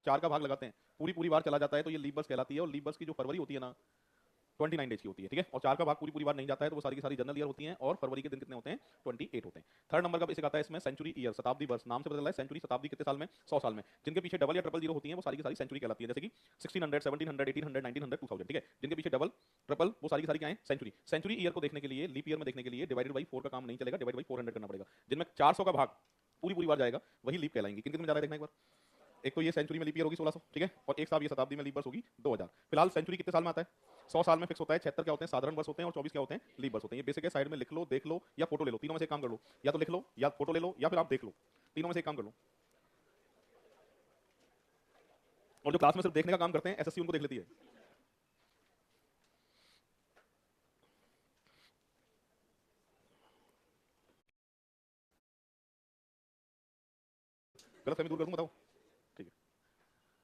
4 का भाग लगाते हैं, पूरी पूरी बार चला जाता है तो ये लीप बर्स कहलाती है। और लीप बर्स की जो फरवरी होती है ना 29 डेज की होती है, ठीक है। और 4 का भाग पूरी पूरी बार नहीं जाता है तो वो सारी की सारी जनरल ईयर होती हैं। और फरवरी के दिन कितने होते हैं? 28 होते हैं। थर्ड नंबर का बेसिक आता है इसमें सेंचुरी ईयर, शताब्दी वर्ष। नाम से पता चला है सेंचुरी, शताब्दी कितने साल में? 100 साल में। जिनके पीछे डबल या ट्रिपल जीरो होती है वो सारी की सारी सेंचुरी कहलाती है, जैसे कि 1600, 1700, 1800, 1900, 2000, ठीक है। जिनके पीछे डबल ट्रिपल वो सारी की सारी क्या है? सेंचुरी। सेंचुरी ईयर को देखने के लिए, लीप ईयर में देखने के लिए डिवाइडेड बाई 4 का काम नहीं चलेगा, डिवाइड बाई 400 करना पड़ेगा। जिनमें 400 का भाग पूरी पूरी बार जाएगा वही लीप कहलाएंगे। किन किन में जा रहा है देखना एक बार। एक तो ये सेंचुरी में लीप ईयर होगी 1600, ठीक है। और एक साहब ये शताब्दी में लीप वर्ष होगी 2000। फिलहाल सेंचुरी कितने साल में आता है? 100 साल में फिक्स होता है। 76 क्या होते हैं? साधारण वर्ष होते हैं। और 24 क्या होते हैं? लीप वर्ष होते हैं। ये बेसिक है, साइड में लिख लो, देख लो या फोटो ले लो, तीनों में से एक काम कर लो। या तो लिख लो या फोटो ले लो या फिर आप देख लो, तीनों में से एक काम कर लो। और जो क्लास में सिर्फ देखने का काम करते हैं एसएससी उनको देख लेती है। गलत फहमी दूर कर दूं, बताओ। ठीक है,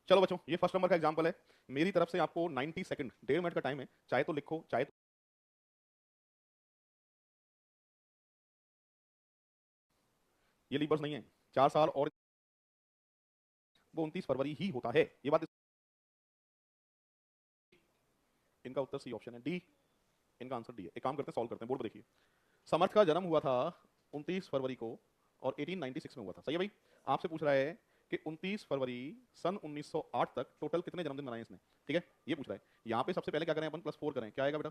चलो बच्चों, ये फर्स्ट नंबर का एग्जांपल है। मेरी तरफ से आपको 90 सेकंड, 1.5 मिनट का टाइम है। चाहे तो लिखो, चाहे तो ये लीप वर्ष नहीं है। 4 साल और वो 29 फरवरी ही होता है, ये बात। इनका उत्तर सी ऑप्शन है, डी। इनका आंसर डी है। एक काम करते हैं, सॉल्व करते हैं, बोर्ड पर देखिए। समर्थ का जन्म हुआ था 29 फरवरी को और 1896 में हुआ था, सही है भाई। आपसे पूछ रहा है कि 29 फरवरी सन 1908 तक टोटल कितने जन्मदिन मनाए इसने, ठीक है, ये पूछ रहा है। यहाँ पे सबसे पहले क्या करें अपन? +4 करें, क्या आएगा बेटा?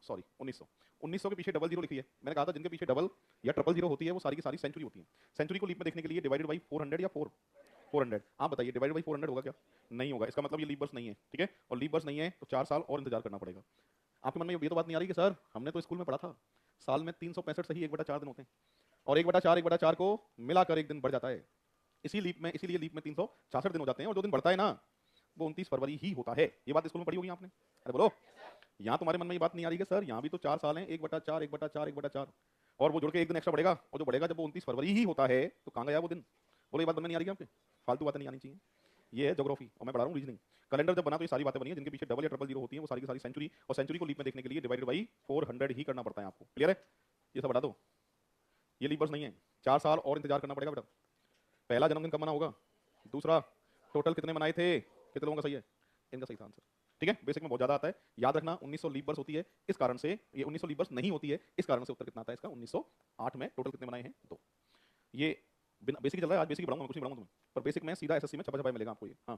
सॉरी 1900। 1900 के पीछे डबल जीरो लिखी है। मैंने कहा था जिनके पीछे डबल या ट्रिपल जीरो होती है वो सारी की सारी सेंचुरी होती है। सेंचुरी को लीप में देखने के लिए डिवाइडेड बाई 400 या 400। आप बताइए डिवाइडेड बाई 400 होगा क्या? नहीं होगा। इसका मतलब ये लीप बर्स नहीं है, ठीक है। और लीप बर्स नहीं है तो 4 साल और इंतजार करना पड़ेगा। आपके मन में ये तो बात नहीं आ रही कि सर हमने तो स्कूल में पढ़ा था साल में 365 सही 1/4 दिन होते हैं और 1/4 को मिलाकर एक दिन बढ़ जाता है। इसी लीप में, इसीलिए लीप में 366 दिन हो जाते हैं। और जो दिन बढ़ता है ना वो 29 फरवरी ही होता है। ये बात स्कूल में पढ़ी होगी आपने। अरे बोलो, यहाँ तुम्हारे मन में ये बात नहीं आ रही कि सर यहाँ भी तो 4 साल हैं, 1/4, 1/4, 1/4 और वो जुड़ के एक दिन एक्स्ट्रा बढ़ेगा। और जो बढ़ेगा जब वो 29 फरवरी ही होता है तो कहाँ गया वो दिन? बोलो, ये बात मन में नहीं आ रही है आपके? फालतू बातें नहीं आनी चाहिए। ये है ज्योग्राफी और मैं पढ़ा रहा हूँ रीजनिंग। कैलेंडर जब बना तो ये सारी बातें बनी है। जिनके पीछे डबल या ट्रिपल जीरो होती है वो सारी की सारी सेंचुरी। और सेंचुरी को लीप में देखने के लिए डिवाइडेड बाई 400 ही करना पड़ता है आपको। क्लियर है? ये सब बढ़ा दो। ये लीप वर्ष नहीं है। 4 साल और इंतजार करना पड़ेगा बेटा। पहला जन्मदिन कब मना होगा? दूसरा, टोटल कितने मनाए थे? कितने लोगों का सही है? इनका सही था आंसर, ठीक है। बेसिक में बहुत ज्यादा आता है, याद रखना। 1900 लीप वर्ष होती है, इस कारण से ये 1900 लीप वर्ष नहीं होती है, इस कारण से उत्तर कितना आता है इसका? 1908 में टोटल कितने बनाए हैं? 2। ये बेसिक चल रहा है, आज बेसिक पढ़ाऊंगा, कुछ नहीं पढ़ाऊंगा तुम्हें, पर बेसिक में सीधा एसएससी में छपा छपा मिलेगा आपको ये। हाँ,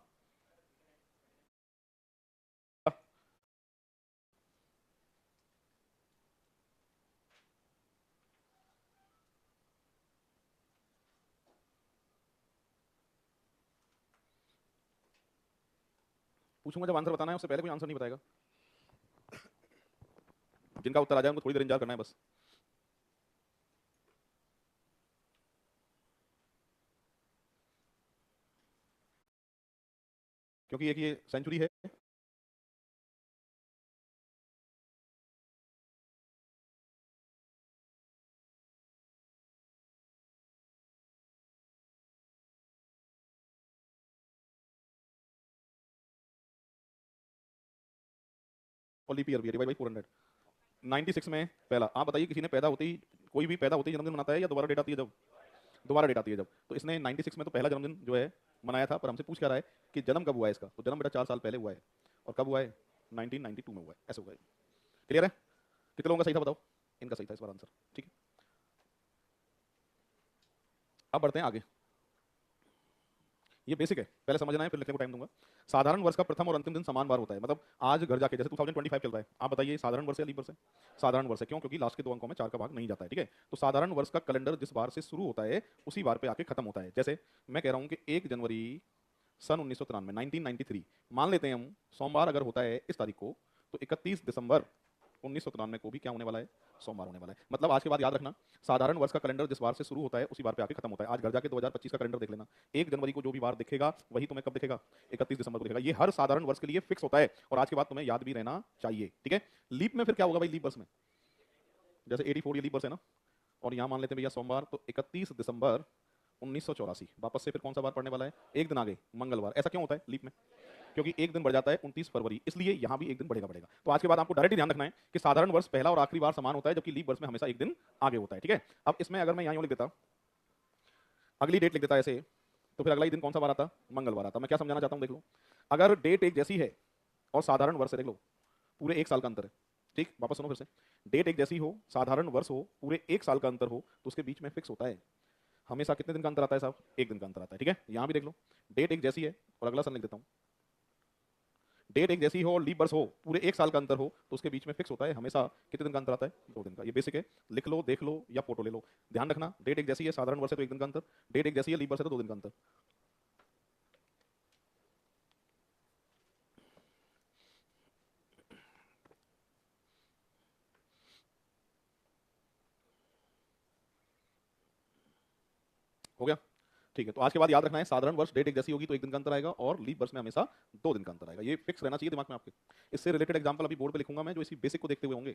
पूछूंगा जब आंसर बताना है, उससे पहले कोई आंसर नहीं बताएगा। जिनका उत्तर आ जाए उनको थोड़ी देर इंतजार करना है बस। क्योंकि एक ये सेंचुरी है और लीप ईयर भी है, डिवाइड बाई 400। 96 में पहला। आप बताइए किसी ने पैदा होते ही, कोई भी पैदा होते ही जन्मदिन मनाता है या दोबारा डेट आती है जब? दोबारा डेट आती है जब। तो इसने 96 में तो पहला जन्मदिन जो है मनाया था, पर हमसे पूछ क्या रहा है कि जन्म कब हुआ है इसका। तो जन्म बेटा 4 साल पहले हुआ है। और कब हुआ है? 1992 में हुआ है। ऐसे हुआ है। क्लियर है? कितने लोगों का सही था बताओ? इनका सही था इस बार आंसर, ठीक है। अब बढ़ते हैं आगे। ये बेसिक है, पहले समझना है फिर लिखने को टाइम दूंगा। साधारण वर्ष का प्रथम और अंतिम दिन समान बार होता है। मतलब आज घर जाके, जैसे 2025 चल रहा है, आप बताइए साधारण वर्ष है लीप वर्ष है? साधारण वर्ष है। क्यों? क्योंकि लास्ट के 2 अंकों में 4 का भाग नहीं जाता है, ठीक है। तो साधारण वर्ष का कैलेंडर जिस बार से शुरू होता है उसी बार पे आके खत्म होता है। जैसे मैं कह रहा हूँ कि 1 जनवरी सन 1993, 1993 मान लेते हैं हम, सोमवार अगर होता है इस तारीख को, तो 31 दिसंबर 1993 को भी क्या होने वाला है? सोमवार होने वाला है। मतलब आज के बाद याद रखना, साधारण वर्ष का कैलेंडर जिस बार से शुरू होता है उसी बार पे आके खत्म होता है। आज घर जाके 2025 का कैलेंडर देख लेना, 1 जनवरी को जो भी बार दिखेगा वही तुम्हें कब दिखेगा? 31 दिसंबर को दिखेगा। ये हर साधारण वर्ष के लिए फिक्स होता है और आज के बाद तुम्हें याद भी रहना चाहिए, ठीक है। लीप में फिर क्या होगा भाई? लीप वर्ष में जैसे 84 ये लीप वर्ष है ना, और यहाँ मान लेते हैं भैया सोमवार, तो 31 दिसंबर 1984 वापस से फिर कौन सा बार पड़ने वाला है? एक दिन आगे, मंगलवार। ऐसा क्यों होता है लीप में? क्योंकि एक दिन बढ़ जाता है 29 फरवरी, इसलिए यहां भी एक दिन बढ़ेगा बढ़ेगा। तो आज के बाद आपको डायरेक्ट ध्यान रखना है कि साधारण वर्ष पहला और आखिरी बार समान होता है, जबकि लीप वर्ष में हमेशा एक दिन आगे होता है, ठीक है। अब इसमें अगर मैं यहां लिख देता, अगली डेट लिख देता ऐसे तो फिर अगला ही दिन कौन सा वार आता? मंगलवार आता। मैं क्या समझाना चाहता हूँ देख लो, अगर डेट एक जैसी है और साधारण वर्ष है, देख लो पूरे एक साल का अंतर है, ठीक, वापस सुनो फिर से, डेट एक जैसी हो, साधारण वर्ष हो, पूरे एक साल का अंतर हो, तो उसके बीच में फिक्स होता है हमेशा कितने दिन का अंतर आता है साहब? एक दिन का अंतर आता है, ठीक है। यहां भी देख लो, डेट एक जैसी है और अगला सन लिख देता हूं, डेट एक जैसी हो और लीप वर्ष हो, पूरे एक साल का अंतर हो, तो उसके बीच में फिक्स होता है हमेशा कितने दिन का अंतर आता है? 2 दिन का। ये बेसिक है, लिख लो, देख लो या फोटो ले लो, ध्यान रखना, डेट एक जैसी है, साधारण वर्ष है तो एक दिन का अंतर, डेट एक जैसी है, लीप वर्ष है तो 2 दिन का अंतर। हो गया? ठीक है, तो आज के बाद याद रखना है, साधारण वर्ष डेट एक जैसी होगी तो एक दिन का अंतर आएगा, और लीप वर्ष में हमेशा 2 दिन का अंतर आएगा। ये फिक्स रहना चाहिए दिमाग में आपके। इससे रिलेटेड एग्जांपल अभी बोर्ड पे लिखूंगा मैं, जो इसी बेसिक को देखते हुए होंगे।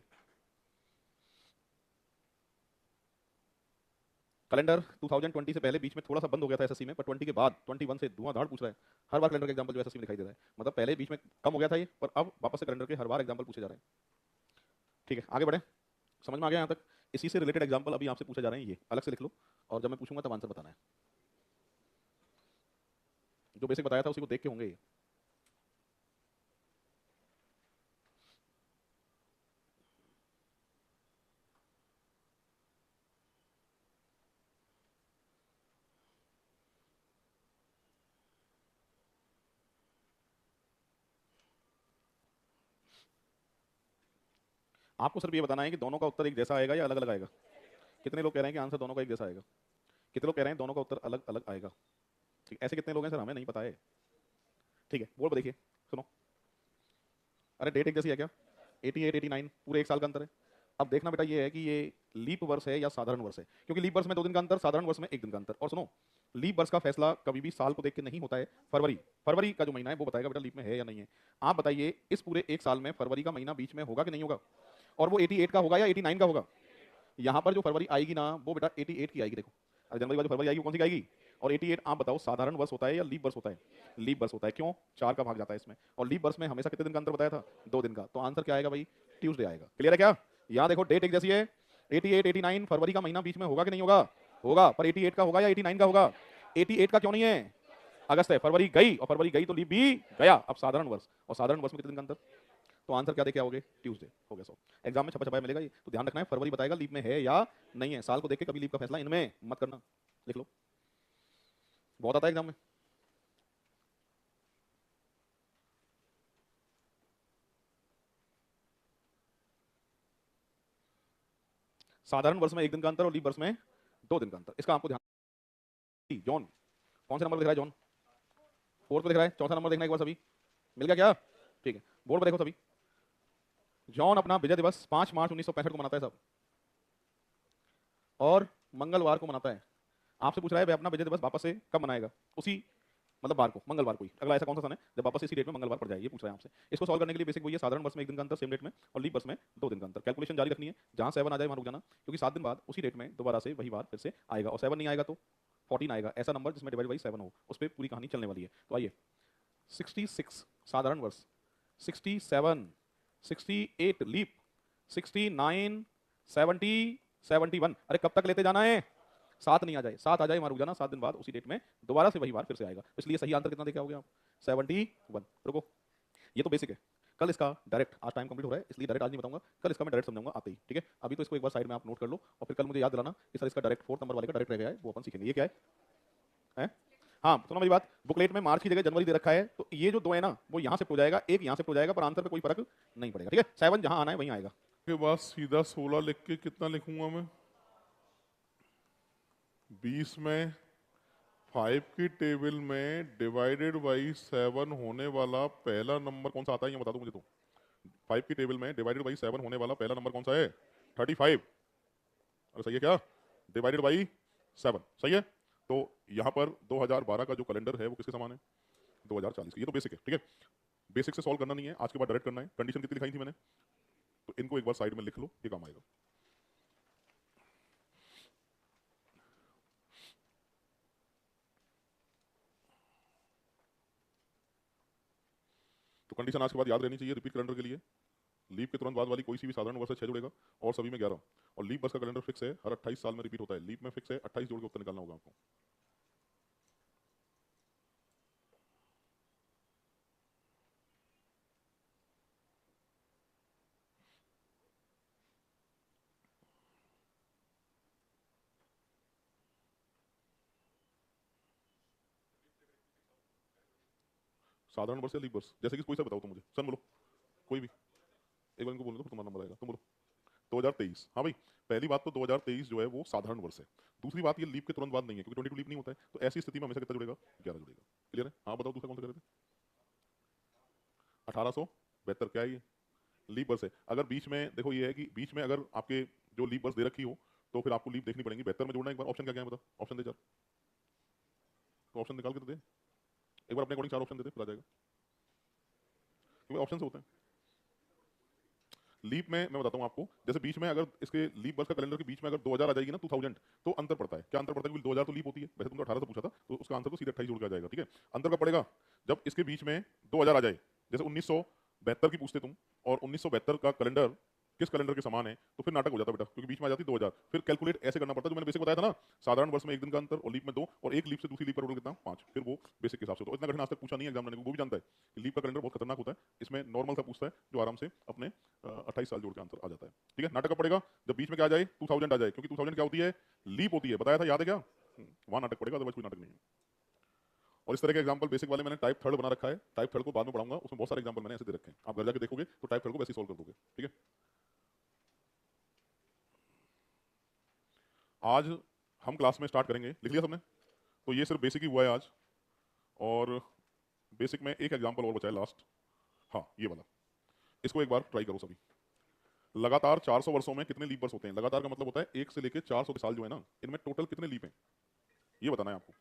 कैलेंडर 2020 से पहले बीच में थोड़ा सा बंद हो गया था एसएससी में, पर 20 के बाद 21 से धुआंधार पूछ रहा है। हर बार कैलेंडर का एग्जांपल जो एसएससी में दिखाई दे रहा है, मतलब पहले बीच में कम हो गया था ये, पर अब वापस से कैलेंडर के हर बार एग्जांपल पूछे जा रहे हैं। ठीक है, आगे बढ़े, समझ में आ गया यहाँ तक? इसी से रिलेटेड एग्जांपल अभी आपसे पूछे जा रहे हैं, ये अलग से लिख लो, और जब मैं पूछूंगा तब आंसर बताना है। जो बेसिक बताया था उसी को देख के होंगे ये। आपको सिर्फ ये बताना है कि दोनों का उत्तर एक जैसा आएगा या अलग अलग आएगा। कितने लोग कह रहे हैं कि आंसर दोनों का एक जैसा आएगा? कितने लोग कह रहे हैं दोनों का उत्तर अलग अलग आएगा? ठीक, ऐसे कितने लोग हैं सर? हमें नहीं पता है। ठीक है, बोर्ड पर देखिए, सुनो, अरे डेट एक जैसी है क्या? 88 89 पूरे एक साल का अंतर है। अब देखना बेटा ये है कि ये लीप वर्ष है या साधारण वर्ष है, क्योंकि लीप वर्ष में 2 दिन का अंतर, साधारण वर्ष में एक दिन का अंतर। और सुनो, लीप वर्ष का फैसला कभी भी साल को देख के नहीं होता है, फरवरी, फरवरी का जो महीना है वो बताएगा बेटा लीप में है या नहीं है। आप बताइए, इस पूरे एक साल में फरवरी का महीना बीच में होगा कि नहीं होगा? और वो 88 का होगा या 89 का होगा? यहाँ पर जो फरवरी आएगी ना, वो बेटा 88 की आएगी। देखो, अगर जनवरी बाद जो फरवरी आएगी वो कौन सी की आएगी? और 88 आप बताओ साधारण वर्ष होता है या लीप वर्ष होता है? लीप वर्ष होता है। क्यों? 4 का भाग जाता है इसमें, और लीप वर्ष में हमेशा कितने दिन का अंतर बताया था? 2 दिन का। तो आंसर क्या आएगा भाई? ट्यूसडे आएगा। क्लियर है क्या? यहाँ देखो, डेट एक जैसी है, 88 89, फरवरी का महीना बीच में होगा कि नहीं होगा? होगा, पर 88 का होगा या 89 का होगा? 88 का क्यों नहीं है? अगस्त है, फरवरी गई, और फरवरी गई तो लीप भी गया। अब साधारण वर्ष, और साधारण वर्ष में कितने दिन का अंतर? तो आंसर क्या देके आओगे? ट्यूसडे। हो गया। सो एग्जाम में छपा छपाया मिलेगा ये, तो ध्यान रखना है, फरवरी बताएगा लीप में है या नहीं है। साल को देख के कभी लीप का फैसला इनमें मत करना, लिख लो, बहुत आता है एग्जाम में। साधारण वर्ष में एक दिन का अंतर और लीप वर्ष में 2 दिन का अंतर, इसका आपको ध्यान। जॉन, कौन से नंबर दिख रहा है जॉन? 4 पे दिख रहा है, चौथा नंबर देखना एक बार सभी। मिल गया क्या? ठीक है, बोर्ड पर देखो सभी। जॉन अपना विजय दिवस 5 मार्च 1965 को मनाता है सब, और मंगलवार को मनाता है। आपसे पूछ रहा है भाई अपना विजय दिवस वापस से कब मनाएगा? उसी मतलब बार को, मंगलवार को ही। अगला ऐसा कौन सा सन है जब वापस इसी डेट में मंगलवार पड़ जाए? ये पूछ रहे हैं आपसे। इसको सॉल्व करने के लिए बेसिक वही है, साधारण वर्ष में एक दिन का अंतर सेम डेट में, और लीप वर्ष में 2 दिन का अंतर। कैलकुलेशन जारी रखनी है, जहां 7 आ जाए वहां रुक जाना, क्योंकि 7 दिन बाद उसी डेट में दोबारा से वही बार फिर से आएगा, और 7 नहीं आएगा तो 14 आएगा। ऐसा नंबर जिसमें डिवाइड बाई 7 हो, उस पर पूरी कहानी चलने वाली है। तो आइए, 66 साधारण वर्ष, 67 68 लीप, 69 70 71। अरे कब तक लेते जाना है? 7 नहीं आ जाए, 7 आ जाए वहां रुक जाना, 7 दिन बाद उसी डेट में दोबारा से वही बार फिर से आएगा। इसलिए सही आंसर कितना देखे आओगे आप? 71। रुको, ये तो बेसिक है, कल इसका डायरेक्ट, आज टाइम कंप्लीट हो रहा है इसलिए डायरेक्ट आज नहीं बताऊंगा, कल इसका मैं डायरेक्ट समझाऊंगा आते ही। ठीक है, अभी तो इसको एक बार साइड में आप नोट कर लो, और फिर कल मुझे याद दिलाना कि सर इसका डायरेक्ट 4 नंबर वाले का डायरेक्ट रह गया है, वो अपन सीखेंगे। ये क्या है? हाँ सुनो मेरी बात, बुकलेट में मार्च की जगह जनवरी दे रखा है, तो ये जो 2 है ना, वो यहाँ शिफ्ट हो जाएगा, एक यहाँ शिफ्ट हो जाएगा, पर आंसर पे कोई फर्क नहीं पड़ेगा। ठीक है, 7 जहां आना है वहीं आएगा। के बाद सीधा 16 लिख के कितना लिखूंगा मैं? 20 में 5 की टेबल में डिवाइडेड बाई 7 होने वाला पहला नंबर कौन सा आता है ये बता दो मुझे तो। 5 की टेबल में डिवाइडेड बाई 7 होने वाला पहला नंबर कौन सा है? 35। अरे सही है क्या? डिवाइडेड बाई 7 सही है। तो यहाँ पर 2012 का जो कैलेंडर है वो किसके समान है? 2040 का। ये तो बेसिक है। ठीक है, बेसिक से सॉल्व करना नहीं है, आज के बाद डायरेक्ट करना है। कंडीशन कितनी लिखाई थी मैंने, तो इनको एक बार साइड में लिख लो, ये काम आएगा। तो कंडीशन आज के बाद याद रहनी चाहिए रिपीट कैलेंडर के लिए। लीप के तुरंत बाद वाली कोई सी भी साधारण वर्ष से 6 जुड़ेगा, और सभी में 11। और लीप वर्ष का कैलेंडर फिक्स है, हर 28 साल में रिपीट होता है। लीप में फिक्स है, 28 जोड़ के उत्तर निकालना होगा आपको। साधारण वर्ष या लीप वर्ष, जैसे कि कोई सा बताओ तुम मुझे, सन बोलो कोई भी, एक बार इनको बोलो तो फिर तुम्हारा नंबर आएगा, तुम बोलो 2023। हाँ भाई, पहली बात तो 2023 जो है वो साधारण वर्ष है, दूसरी बात ये लीप के तुरंत बाद नहीं है क्योंकि 22 लीप नहीं होता है, तो ऐसी स्थिति में हमेशा कितना जुड़ेगा, 11 जुड़ेगा। क्लियर है? हाँ बताओ दूसरा कौन सा कह रहे थे? 1872 क्या है ये? लीप वर्ष है। अगर बीच में देखो ये है कि बीच में अगर आपके जो लीप वर्ष दे रखी हो तो फिर आपको लीप देखनी पड़ेगी, 72 में जोड़ना। एक बार ऑप्शन क्या क्या है बता, ऑप्शन दे चार, तो ऑप्शन निकाल के तो दे एक बार, अपने अकॉर्डिंग चार ऑप्शन दे दे फिर आ जाएगा, क्योंकि ऑप्शन से होते हैं। लीप में मैं बताता हूँ आपको, जैसे बीच में अगर इसके लीप वर्ष का कैलेंडर के बीच में अगर 2000 आ जाएगी ना, 2000, तो अंतर पड़ता है। क्या अंतर पड़ता है? क्योंकि 2000 तो लीप होती है, वैसे तुमने 18 से पूछा था तो उसका आंसर तो सीधे 28 जोड़ के आ जाएगा। ठीक है, अंतर कब पड़ेगा? जब इसके बीच में 2000 आ जाए, जैसे 1972 की पूछते तुम और 1972 का कैलेंडर किस कैलेंडर के समान है, तो फिर नाटक हो जाता बेटा, क्योंकि बीच में आ जाती 2000, फिर कैलकुलेट ऐसे करना पड़ता है जो मैंने बेसिक बताया था ना, साधारण वर्ष में एक दिन का अंतर और लीप में 2, और एक लीप से दूसरी लीप का टोटल कितना, 5, फिर वो बेसिक के हिसाब से। तो इतना कठिन आज तक पूछा नहीं एग्जाम ने, वो भी जानता है कि लीप का कैलेंडर बहुत खतरनाक होता है, इसमें नॉर्मल सा पूछता है जो आराम से अपने 28 साल जोड़ के आंसर आ जाता है। ठीक है, नाटक कब पड़ेगा? जब बीच में क्या आ जाए, 2000 आ जाए, क्योंकि 2000 क्या होती है, लीप होती है, बताया था, याद है क्या? वहां नाटक पड़ेगा, अदरवाइज कोई नाटक नहीं है। और इस तरह के एग्जांपल बेसिक वाले मैंने टाइप थर्ड बना रखा है, टाइप थर्ड को बाद में पढ़ाऊंगा, उसमें बहुत सारे एग्जांपल मैंने ऐसे दे रखे हैं, आप घर जाके देखोगे तो टाइप थर्ड को वैसे सॉल्व कर दोगे। ठीक है, आज हम क्लास में स्टार्ट करेंगे, लिख लिया सबने? तो ये सिर्फ बेसिक ही हुआ है आज, और बेसिक में एक एग्जांपल और बचा है लास्ट, हाँ ये वाला, इसको एक बार ट्राई करो सभी। लगातार 400 वर्षों में कितने लीप वर्ष होते हैं? लगातार का मतलब होता है 1 से लेकर 400 के साल जो है ना, इनमें टोटल कितने लीप हैं, ये बताना है आपको।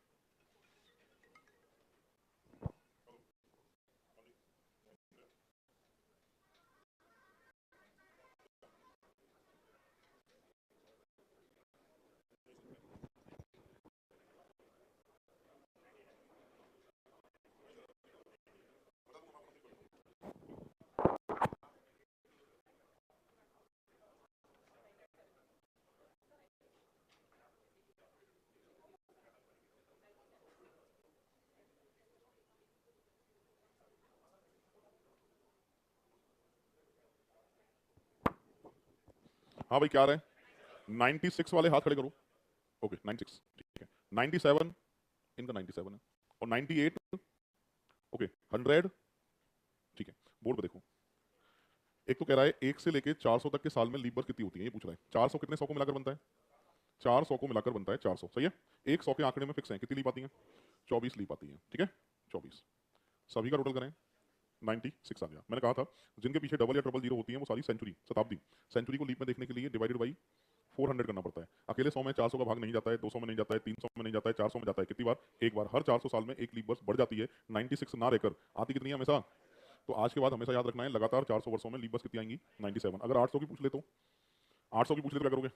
हाँ भाई क्या रहे, 96 वाले हाथ खड़े करो। ओके 96, ठीक है। 97, इनका 97 है, और 98, ओके 100, ठीक है। बोर्ड पे देखो, एक तो कह रहा है 1 से लेके 400 तक के साल में लीप वर्ष कितनी होती है, ये पूछ रहा है। 400 कितने 100 को मिलाकर बनता है? 400 को मिलाकर बनता है 400, सही है। एक 100 के आंकड़े में फिक्स है, कितनी लीप आती है? 24 लीप आती है, ठीक है 24। सभी का टोटल करें, 96 आ गया। मैंने कहा था जिनके पीछे डबल या ट्रिपल जीरो होती है वो सारी सेंचुरी, शताब्दी, सेंचुरी को लीप में देखने के लिए डिवाइडेड बाई 400 करना पड़ता है। अकेले 100 में 400 का भाग नहीं जाता है, 200 में नहीं जाता है, 300 में नहीं जाता है, 400 में जाता है। कितनी बार? एक बार। हर 400 साल में एक लीप वर्ष बढ़ जाती है, 96 ना रहकर आती कितनी है हमेशा? तो आज के बाद हमेशा याद रखना है, लगातार 400 वर्षों में लीप वर्ष कितनी आएंगी? 97। अगर 800 की पूछ ले तो 800 की पूछ ले तो क्या करोगे?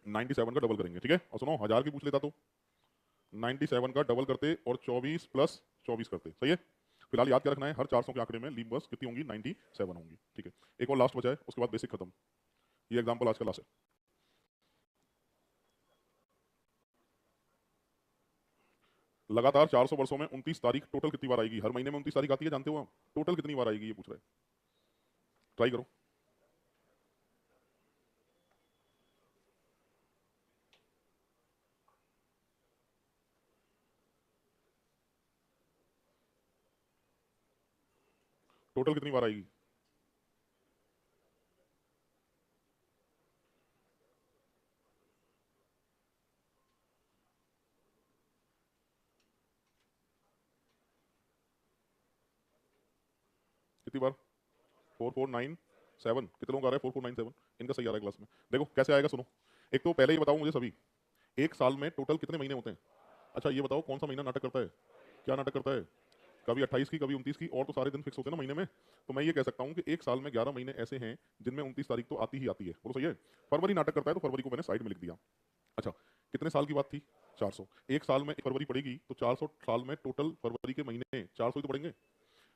97 का डबल करेंगे, ठीक है। और सुनो 1000 की पूछ लेता तो 97 का डबल करते और 24 प्लस 24 करते, सही है। फिलहाल याद क्या रखना है, हर 400 के आंकड़े में लीप वर्ष कितनी होंगी? 97 होंगी, ठीक है। एक और लास्ट बचा है, उसके बाद बेसिक खत्म। ये एग्जांपल आज का लास्ट है। लगातार 400 वर्षों में 29 तारीख टोटल कितनी बार आएगी? हर महीने में 29 तारीख आती है, जानते हो आप? टोटल कितनी बार आएगी ये पूछ रहे हैं, ट्राई करो। टोटल कितनी बार आएगी? कितनी बार? 4497। कितने लोगों का आ रहा है 4497? इनका सही आ रहा है क्लास में। देखो कैसे आएगा, सुनो। एक तो पहले ही बताओ मुझे सभी, एक साल में टोटल कितने महीने होते हैं? अच्छा ये बताओ कौन सा महीना नाटक करता है? क्या नाटक करता है? कभी 28 की, कभी 29 की, और तो सारे दिन फिक्स होते हैं ना महीने में। तो मैं ये कह सकता हूँ कि एक साल में 11 महीने ऐसे हैं जिनमें 29 तारीख तो आती ही आती है, बोलो सही है। फरवरी नाटक करता है तो फरवरी को मैंने साइड में लिख दिया। अच्छा कितने साल की बात थी? 400। एक साल में एक फरवरी पड़ेगी तो 400 साल में टोटल फरवरी के महीने 400 ही तो पड़ेंगे।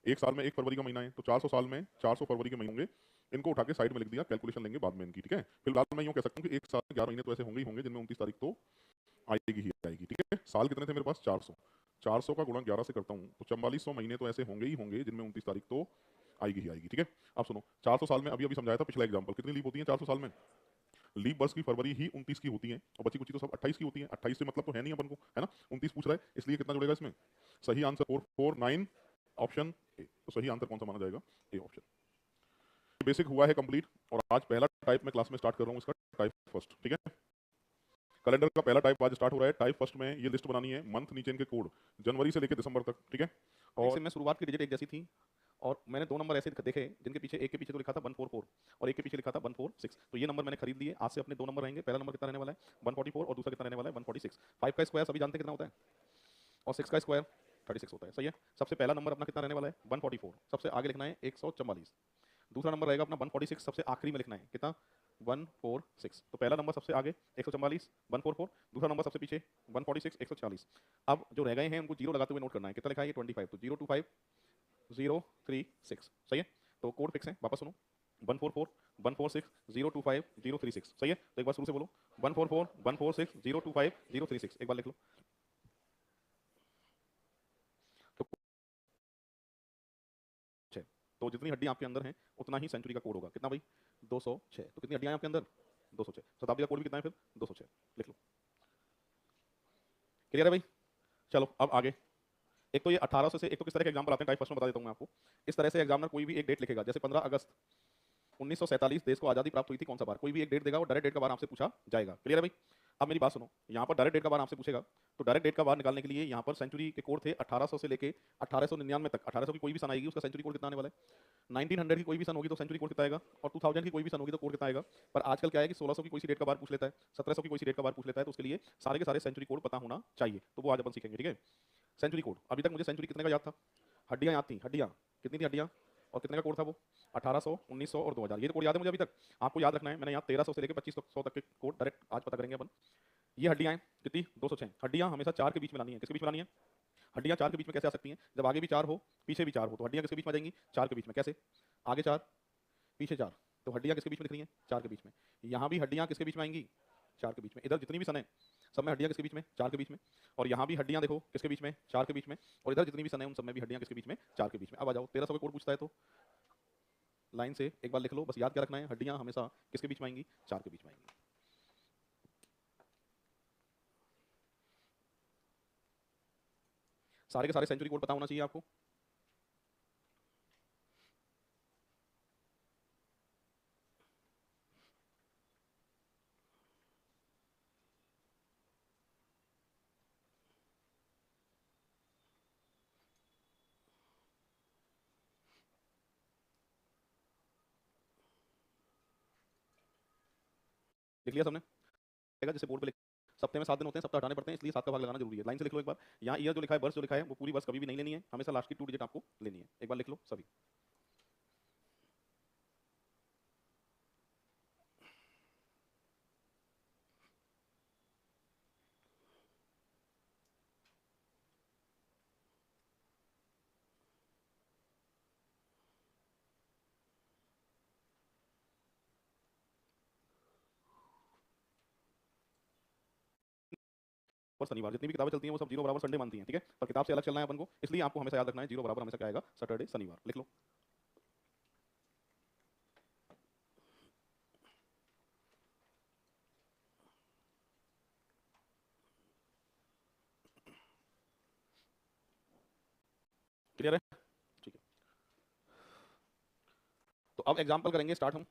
एक साल में एक फरवरी का महीना है तो 400 साल में 400 फरवरी के महीने होंगे। इनको उठा के साइड में लिख दिया, कैलकुलेशन लेंगे बाद में इनकी, ठीक है। फिलहाल मैं यूं कह सकता हूं कि एक साल में 11 महीने तो ऐसे होंगे ही होंगे जिनमें 29 तारीख तो आएगी ही आएगी, ठीक है। साल कितने थे मेरे पास? 400। 400 का गुणा 11 से करता हूं तो 4400 महीने तो ऐसे होंगे ही होंगे जिनमें 29 तारीख तो आएगी ही आएगी, ठीक है। अब सुनो, 400 साल में अभी अभी समझाया था पिछला एग्जांपल, कितनी लीप होती है 400 साल में? लीप वर्ष की फरवरी ही 29 की होती है और बची कुची तो सब 28 की होती है। 28 से मतलब तो है नहीं अपन को, है ना। 29 पूछ रहा है इसलिए कितना जुड़ेगा इसमें? सही आंसर 449, ऑप्शन ए। तो सही आंसर कौन सा माना जाएगा? A option. बेसिक हुआ है कंप्लीट और आज पहला टाइप में क्लास में स्टार्ट कर रहा हूँ इसका, टाइप फर्स्ट। ठीक है, कैलेंडर का पहला टाइप आज स्टार्ट हो रहा है। टाइप फर्स्ट में ये लिस्ट बनानी है, मंथ नीचे इनके कोड, जनवरी से लेकर दिसंबर तक। ठीक है, और में शुरुआत की डिजिट एक जैसी थी और मैंने दो नंबर ऐसे देखे जिनके पीछे एक के पीछे तो लिखा था 144 और एक के पीछे लिखा था 146। तो ये नंबर मैंने खरीद लिए। आज से अपने दो नंबर रहेंगे। पहला नंबर कितना रहने वाला है? 144 और दूसरा कितना रहने वाला है? 146। 5 का स्क्वायर सभी जानते हैं कितना होता है और 6 का स्क्वायर 36 होता है। सही है। सबसे पहला नंबर अपना कितना रहने वाला है? 144। सबसे आगे लिखना है 144। दूसरा नंबर रहेगा अपना 146, सबसे आखिरी में लिखना है कितना? 146। तो पहला नंबर सबसे आगे 144 144, दूसरा नंबर सबसे पीछे 146 140। अब जो रह गए हैं उनको जीरो लगाते हुए नोट करना है। कितना लिखा है ये? 25। तो 025 036। सही है। तो कोड फिक्स है, वापस सुनो। 144 146 025 036। सही है। तो एक बार शुरू से बोलो, 144 146 025 036। एक बार लिख लो। तो तो जितनी हड्डियां आपके अंदर हैं उतना ही सेंचुरी का कोड होगा। कितना भाई? 206। तो कितनी हड्डियां हैं आपके अंदर? 206। शताब्दी का कोड भी कितना है फिर? 206। लिख लो। क्लियर है भाई? चलो अब आगे। एक तो ये 1800 से, एक तो किस तरह के एग्जांपल आते हैं टाइप फर्स्ट में बता देता हूं मैं आपको। इस तरह से एग्जामिनर कोई भी एक डेट लिखेगा, जैसे 15 अगस्त 1947 देश को आजादी प्राप्त हुई थी, कौन सा बार? कोई भी एक डेट देगा और डायरेक्ट डेट का बार आपसे पूछा जाएगा। क्लियर है भाई? अब मेरी बात सुनो, यहाँ पर डायरेक्ट डेट का बार आपसे पूछेगा तो डायरेक्ट डेट का बार निकालने के लिए यहाँ पर सेंचुरी के कोड थे 1800 से लेके 1899 तक। 1800 की कोई भी सन आएगी उसका सेंचुरी कोड कितना आने वाला है? 1900 की कोई भी सन होगी तो सेंचुरी कोड कितना आएगा? और 2000 की कोई भी सन होगी तो कोड कितना आएगा? पर आजकल क्या है कि 1600 की कोई सी डेट का बार पूछ लेता है, 1700 की कोई सी डेट का बार पूछ लेता है, तो उसके लिए सारे के सारे सेंचुरी कोड पता होना चाहिए। तो वो आज अपन सीखेंगे। ठीक है, सेंचुरी कोड। अभी तक मुझे सेंचुरी कितने का याद था? हड्डियां याद थी। हड्डियां कितनी थी? हड्डियां और कितने का कोड था वो? 1800 1900 और 2000। ये तो कोड याद है मुझे अभी तक। आपको याद रखना है। मैंने यहाँ 1300 से लेकर 2500 तक के कोड डायरेक्ट आज पता करेंगे अपन। ये हड्डियां हैं कितनी? 206। हड्डियां हमेशा चार के बीच में लानी है। किसके बीच में लानी है? हड्डियां चार के बीच में कैसे आ सकती हैं? जब आगे भी चार हो पीछे भी चार हो तो हड्डियां किसके बीच में आ जाएंगी? चार के बीच में। कैसे? आगे चार पीछे चार, तो हड्डियां किसके बीच में दिख रही हैं? चार के बीच में। यहाँ भी हड्डियां किसके बीच में आएंगी? चार के बीच में। इधर जितनी भी सन है सब में हड्डियां किसके बीच में? चार के बीच में। और यहाँ भी हड्डियां देखो किसके बीच में? चार के बीच में। और इधर जितनी भी सन है उन सब में भी हड्डियां किसके बीच में? चार के बीच में। अब आ जाओ, 1300 का कोड पूछता है तो लाइन से एक बार लिख लो। बस याद क्या रखना है? हड्डियां हमेशा किसके बीच में आएंगी? चार के बीच में आएंगी। सारे के सारे सेंचुरी कोड पता होना चाहिए आपको। लिख लिया सबने? जैसे बोर्ड पे लिख, सप्ताह में 7 दिन होते हैं, सप्ताह हटाने पड़ते हैं, इसलिए 7 का भाग लगाना जरूरी है। लाइन से लिख लो एक बार। यहाँ ईयर जो लिखा है, वर्ष जो लिखा है, वो पूरी वर्ष कभी भी नहीं लेनी है, हमेशा लास्ट की 2 डिजिट आपको लेनी है। एक बार लिख लो सभी। और शनिवार जितनी भी किताबें चलती हैं वो सब जीरो बराबर संडे मानती हैं। ठीक है, पर किताब से अलग चलना है अपन को, इसलिए आपको हमेशा याद रखना है जीरो बराबर हमेशा क्या आएगा? सैटरडे शनिवार। लिख लो। क्लियर है? ठीक है, तो अब एग्जाम्पल करेंगे स्टार्ट हम।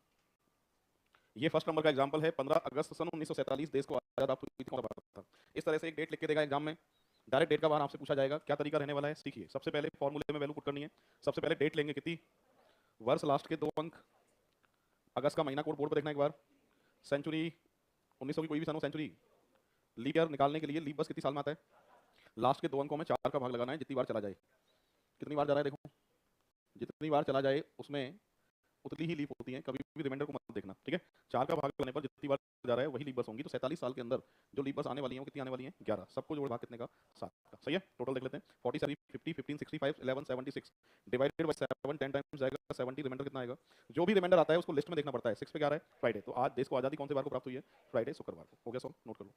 ये फर्स्ट नंबर का एग्जाम्पल है। 15 अगस्त सन 1947 देश को आजाद प्राप्त हुई थी, कौन सा बात था? इस तरह से एक डेट लिख के देगा एग्जाम में। डायरेक्ट डेट का बार आपसे पूछा जाएगा। क्या तरीका रहने वाला है सीखिए। सबसे पहले फॉर्मूले में वैल्यू पुट करनी है। सबसे पहले डेट लेंगे कितनी? वर्ष लास्ट के 2 अंक, अगस्त का महीना कोड बोर्ड पर देखना एक बार, सेंचुरी 1900 की कोई भी सन हो सेंचुरी, लीप ईयर निकालने के लिए लीप बस कितनी साल में आता है? लास्ट के 2 अंकों में 4 का भाग लगाना है, जितनी बार चला जाए। कितनी बार जा रहा है देखो, जितनी बार चला जाए उसमें उतनी ही लीप होती है, कभी भी रिमाइंडर को मत देखना। ठीक है, 4 का भाग करने पर जितनी बार जा रहा है वही लीप बस होंगी। तो 47 साल के अंदर जो लीप बस आने वाली है वो कितनी आने वाली है? 11। सबको जोड़ भाग कितने का? 7 का। सही है, टोटल देख लेते हैं। 47 50 15 65 11 76 डिवाइडेड बाय 7 10 टाइम्स जाएगा 70। रिमाइंडर कितना आएगा? जो भी रिमाइंडर आता है उसको लिस्ट में देखना पड़ता है। 6 पे क्या आ रहा है? फ्राइडे। तो आज देश को आजादी कौन से बार को प्राप्त हुई है? फ्राइडे, शुक्रवार को। हो गया सॉल्व? नोट कर लो।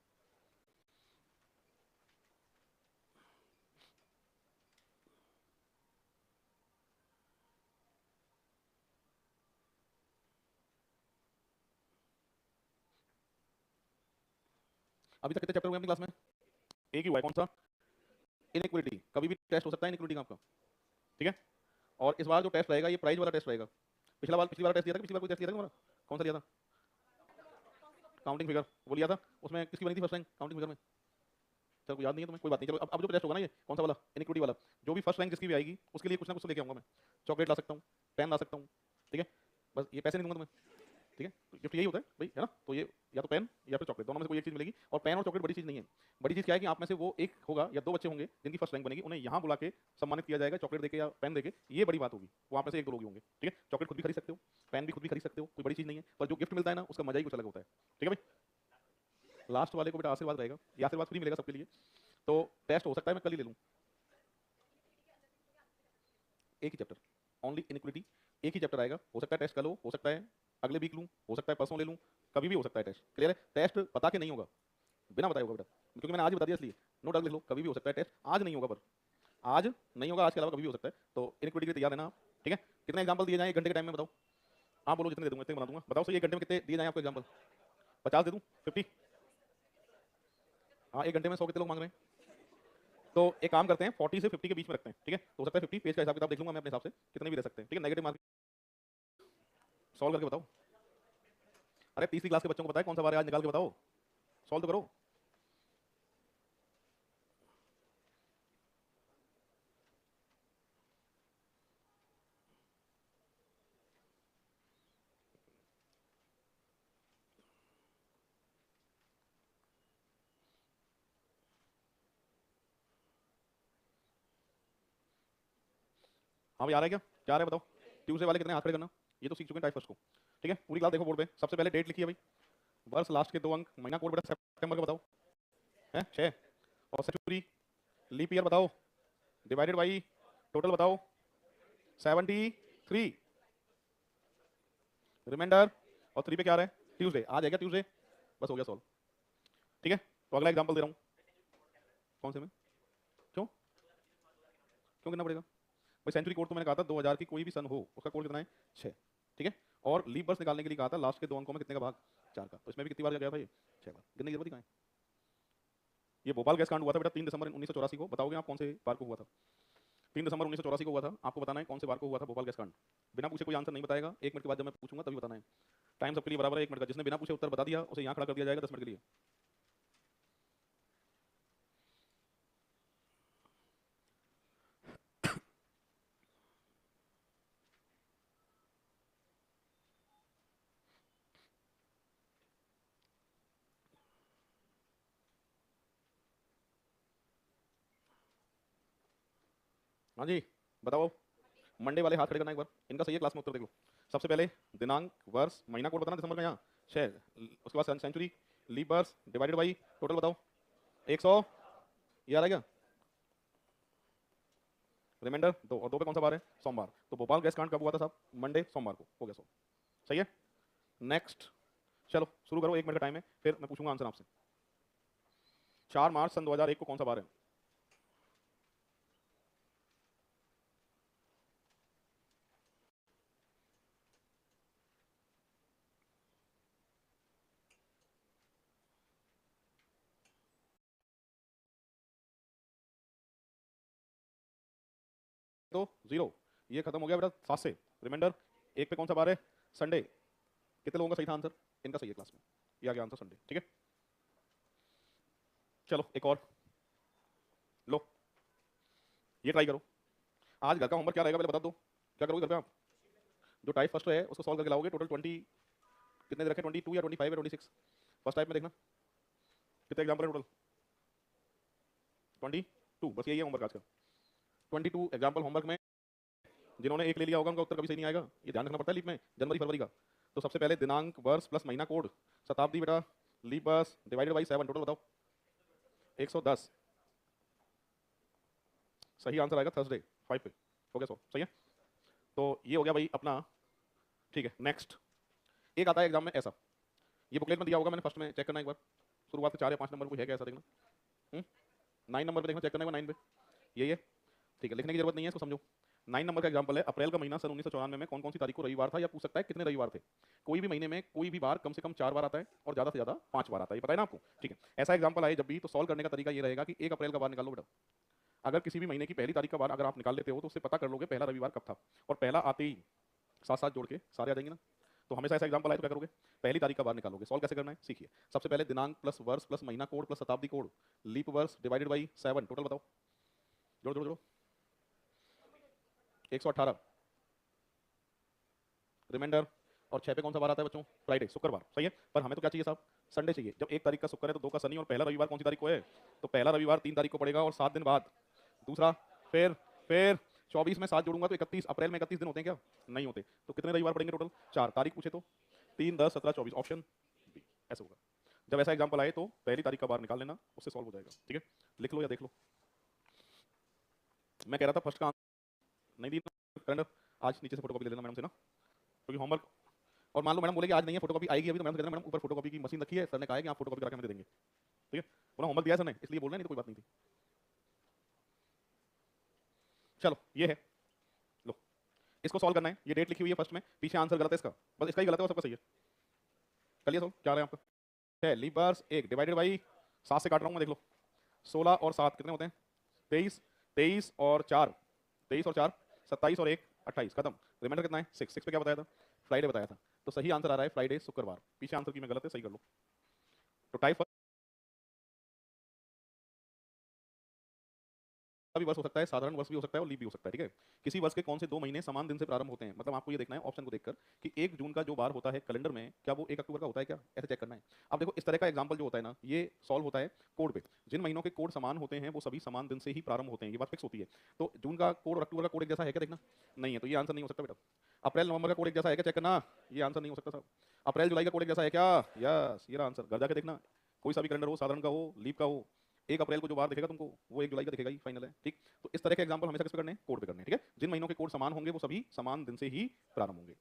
अभी तक कितने चैप्टर हुए अपनी क्लास में? एक ही हुआ है, कौन सा? इनइक्वालिटी। कभी भी टेस्ट हो सकता है इनइक्वालिटी का आपका। ठीक है, और इस बार जो टेस्ट रहेगा ये प्राइज वाला टेस्ट रहेगा। पिछली बार टेस्ट दिया था, पिछली बार कोई टेस्ट दिया था तुम्हारा? कौन सा दिया था? काउंटिंग फिगर वो लिया था, उसमें किसकी बनी थी फर्स्ट रैंक काउंटिंग फिगर में? चलो याद नहीं है तुम्हें, कोई बात नहीं। चलो अब जो टेस्ट होगा ना, ये कौन सा वाला, इनइक्विटी वाला, जो भी फर्स्ट रैंक जिसकी भी आएगी उसके लिए कुछ ना कुछ तो लेके आऊंगा मैं। चॉकलेट ला सकता हूँ, पेन ला सकता हूँ, ठीक है, बस ये पैसे नहीं दूंगा तुम्हें, ठीक है। गिफ्ट यही होता है भाई, है ना? तो ये या तो पेन या फिर चॉकलेट, दोनों में से कोई एक चीज मिलेगी। और पेन और चॉकलेट बड़ी चीज नहीं है। बड़ी चीज क्या है कि आप में से वो एक होगा या दो बच्चे होंगे जिनकी फर्स्ट रैंक बनेगी, उन्हें यहाँ बुला के सम्मानित किया जाएगा, चॉकलेट देके या पेन देके। ये बड़ी बात होगी। वो आप में से एक दो लोग ही होंगे, ठीक है। चॉकलेट खुद भी खरीद सकते हो, पेन भी खुद भी खरीद सकते हो, कोई बड़ी चीज नहीं है। पर जो गिफ्ट मिलता है ना, उसका मजा ही कुछ अलग होता है, ठीक है भाई। लास्ट वाले को बेटा आशीर्वाद रहेगा, ये आशीर्वाद फ्री मिलेगा सबके लिए। तो टेस्ट हो सकता है मैं कल ही ले लूँ, एक ही चैप्टर, ओनली इनइक्विटी, एक ही चैप्टर आएगा। हो सकता है टेस्ट कल हो सकता है अगले वीक लूँ, हो सकता है परसों ले लूँ, कभी भी हो सकता है टेस्ट। क्लियर है? टेस्ट बता के नहीं होगा, बिना बताए होगा बेटा, क्योंकि मैंने आज ही बता दिया इसलिए। नोट डाल लिख लो, कभी भी हो सकता है टेस्ट, आज नहीं होगा, पर आज नहीं होगा, आज के अलावा कभी भी हो सकता है। तो इनइक्विटी के लिए तैयार है ना आप? ठीक है। कितने एग्जाम्पल दिए जाए एक घंटे के टाइम में बताओ? आप बोलो जितने दे दूंगा इतने बना दूंगा। बताओ सही, एक घंटे में कितने दिए जाए आपको एग्जाम्पल? 50 दे दूँ? 50? हाँ, एक घंटे में 100 कितने लोग मांग रहे हैं? तो एक काम करते हैं, 40 से 50 के बीच में रखते हैं, ठीक है। तो हो सकता है 50 पेज का हिसाब किताब देख लूंगा मैं अपने हिसाब से, कितने भी दे सकते हैं, ठीक है। नेगेटिव मार्क सॉल्व करके बताओ। अरे तीसरी क्लास के बच्चों को पता है कौन सा बार है, आज निकाल के बताओ, सॉल्व तो करो। हाँ भाई, आ रहा है क्या? क्या आ रहा है बताओ? ट्यूसडे वाले कितने हाथ खड़े करना? ये तो सीख चुके हैं टाइप फर्स्ट को, ठीक है। पूरी क्लास देखो बोर्ड पे, सबसे पहले डेट लिखी है भाई, वर्ष लास्ट के 2 अंक, महीना कोड बेटा सितंबर का बताओ, है 6, और सेंचुरी, लीप ईयर बताओ, डिवाइडेड बाई टोटल बताओ 73, रिमाइंडर, और 3 पे क्या आ रहा है? ट्यूसडे, आज है क्या ट्यूसडे? बस हो गया सॉल्व, ठीक है। तो अगला एग्जाम्पल दे रहा हूँ, कौन से में? क्यों क्यों करना पड़ेगा भाई? सेंचुरी कोड तो मैंने कहा था 2000 की कोई भी सन हो उसका कोड कितना है? 6, ठीक है। और लीप बर्स निकालने के लिए कहा था लास्ट के 2 अंकों में कितने का भाग? 4 का। तो इसमें भी कितनी बार गया था ये? 6 बार। गिनने की जरूरत ही कहाँ है? ये भोपाल गैस कांड हुआ था बेटा 3 दिसंबर 1984 को। बताओगे आप कौन से बार को हुआ था? 3 दिसंबर 1984 को हुआ था। आपको बताना है कौन से बार को हुआ था भोपाल गैस कांड। बिना पूछे कोई आंसर नहीं बताएगा, 1 मिनट के बाद जब मैं पूछूंगा तभी बताना है। टाइम सबके लिए बराबर है 1 मिनट का। जिसने बिना पूछे उत्तर बता दिया उसे यहाँ खड़ा कर दिया जाएगा 10 मिनट के लिए। हाँ जी बताओ। मंडे वाले हाथ खड़े करना एक बार, इनका सही है, क्लास में उत्तर देख लो। सबसे पहले दिनांक, वर्ष, महीना कोड बताना दिसंबर का यहाँ 6, उसके बाद century, leap years, divided by total बताओ 100, ये आ रहा है क्या? रिमाइंडर 2, और 2 पे कौन सा बार है? सोमवार। तो भोपाल गैस कांड कब हुआ था साहब? मंडे, सोमवार को। हो गया सो, सही है। नेक्स्ट, चलो शुरू करो, 1 मिनट का टाइम है, फिर मैं पूछूंगा आंसर आपसे। 4 मार्च सन 2001 को कौन सा बार है? तो 0, ये खत्म हो गया बेटा 7 से। रिमाइंडर 1 पे कौन सा बार है? संडे। कितने लोगों का सही था आंसर? इनका सही है क्लास में, ये आ गया आंसर संडे, ठीक है। चलो एक और लो, ये ट्राई करो। आज घर का होमवर्क क्या रहेगा पहले बता दो, क्या करोगे घर पे आप? जो टाइप फर्स्ट है उसको सॉल्व करके लाओगे। टोटल 20 कितने दे रखे? 22 या 25 या 26? फर्स्ट टाइप में देखना कितने एग्जाम्पल है टोटल? 22, बस यही है होमवर्क आज का। 22 एग्जाम्पल होमवर्क में जिन्होंने एक ले लिया होगा उनका उत्तर कभी सही नहीं आएगा, ये ध्यान रखना पड़ता है लीप में, जनवरी फरवरी का। तो सबसे पहले दिनांक, वर्ष प्लस महीना कोड, शताब्दी बेटा, leap years divided by 7, total बताओ 110। सही आंसर आएगा थर्सडे 5 पे। हो गया सो, सही है। तो ये हो गया भाई अपना, ठीक है। नेक्स्ट एक आता है एग्जाम में ऐसा, ये बुकलेट में दिया होगा, मैंने फर्स्ट में चेक करना एक बार, शुरुआत से 4 या 5 नंबर कोई है क्या ऐसा देखना। 9 नंबर पे देखना, चेक करना है 9 पे, यही है, ठीक है। लिखने की जरूरत नहीं है इसको, समझो। 9 नंबर का एग्जाम्पल है, अप्रैल का महीना सन 1994 में कौन कौन सी तारीख को रविवार था, या पूछ सकता है कितने रविवार थे। कोई भी महीने में कोई भी बार कम से कम 4 बार आता है और ज्यादा से ज्यादा 5 बार आता है, ये पता है ना आपको, ठीक है। ऐसा एग्जाम्पल आए जब भी तो सॉल्व करने का तरीका ये रहेगा कि 1 अप्रैल का बार निकालो बेटा, अगर किसी भी महीने की पहली तारीख का बार अगर आप निकाल लेते हो तो उससे पता कर लोगे पहला रविवार कब था, और पहला आते ही साथ साथ जोड़ के सारे आ जाएंगे ना। तो हमेशा ऐसा एग्जाम्पल आए तो क्या करोगे, पहली तारीख का बार निकालोगे। सॉल्व कैसे करना है सीखिए। सबसे पहले दिनांक प्लस वर्ष प्लस महीना कोड प्लस शताब्दी कोड, लीप वर्ष डिवाइडेड बाई 7, टोटल बताओ, जोड़ो जोड़ो जोड़ो, 118, रिमाइंडर, और 6 पे कौन सा बार आता है बच्चों, फ्राइडे, शुक्रवार, सही है। पर हमें तो क्या चाहिए साहब, संडे चाहिए। जब 1 तारीख का शुक्र है तो 2 का शनि, और पहला रविवार कौन सी तारीख को है, तो पहला रविवार 3 तारीख को पड़ेगा और 7 दिन बाद दूसरा, फिर 24 में 7 जोड़ूंगा तो 31 अप्रैल में 31 दिन होते हैं क्या, नहीं होते। तो कितने रविवार पड़ेंगे टोटल, 4। तारीख पूछे तो 3, 10, 17, 24, ऑप्शन बी, ऐसा होगा। जब ऐसा एग्जाम्पल आए तो पहली तारीख का बार निकाल लेना, उससे सॉल्व हो जाएगा, ठीक है। लिख लो या देख लो। मैं कह रहा था फर्स्ट का नहीं दी कैलेंडर, आज नीचे से फोटोकॉपी ले लेना मैडम से ना, क्योंकि होमवर्क, और मान लो मैडम बोले कि आज नहीं है फोटोकॉपी आएगी अभी, तो मैडम से कह देना मैडम ऊपर फोटोकॉपी की मशीन रखी है, सर ने कहा है कि आप फोटोकॉपी करा के हमें दे देंगे, ठीक है। बोला होमवर्क दिया सर ने इसलिए बोल रहे हैं, नहीं तो कोई बात नहीं थी। चलो ये है, लो इसको सॉल्व करना है। ये डेट लिखी हुई है फर्स्ट में, पीछे आंसर गलत है इसका, बस इसका ही गलत है और सबका सही है। चलिए सॉल्व क्या रहा है आपका, है लीप वर्ष 1 डिवाइडेड बाई 7 से काट रहा हूँ मैं, देख लो 16 और 7 कितने होते हैं, 23, 23 और 4, 23 और 4 27 और 1 28, खत्म। रिमाइंडर कितना है 6, 6 पे क्या बताया था, फ्राइडे बताया था। तो सही आंसर आ रहा है फ्राइडे, शुक्रवार। पीछे आंसर की में गलत है, सही कर लो। तो टाइप भी वर्ष हो सकता है, साधारण वर्ष भी हो सकता है और लीप भी हो सकता है, ठीक है। किसी वर्ष के कौन से 2 महीने समान दिन से प्रारंभ होते हैं, मतलब आपको ये देखना है ऑप्शन को देखकर कि 1 जून का जो बार होता है कैलेंडर में, क्या वो 1 अक्टूबर का होता है क्या, ऐसे चेक करना है। अब देखो इस तरह का एग्जांपल जो होता है ना, ये सॉल्व होता है कोड पे। जिन महीनों के कोड समान होते हैं वो सभी समान दिन से ही प्रारंभ होते हैं, ये बात फिक्स होती है। तो जून का कोड और अक्टूबर का कोड एक जैसा है क्या, देखना नहीं है तो ये आंसर नहीं हो सकता बेटा। अप्रैल नवंबर का कोड एक जैसा है क्या, चेक करना, ये आंसर नहीं हो सकता साहब। अप्रैल जुलाई का कोड एक जैसा है क्या, यस, ये आंसर। घर जाके देखना, कोई सा भी कैलेंडर हो, साधारण का हो, लीप का हो, 1 अप्रैल को जो बार दिखेगा तुमको वो 1 जुलाई का दिखेगा ही, फाइनल है, ठीक। तो इस तरह के एग्जांपल हमेशा किस पे करने हैं, कोड पे करने हैं, ठीक है। जिन महीनों के कोड समान होंगे वो सभी समान दिन से ही प्रारंभ होंगे।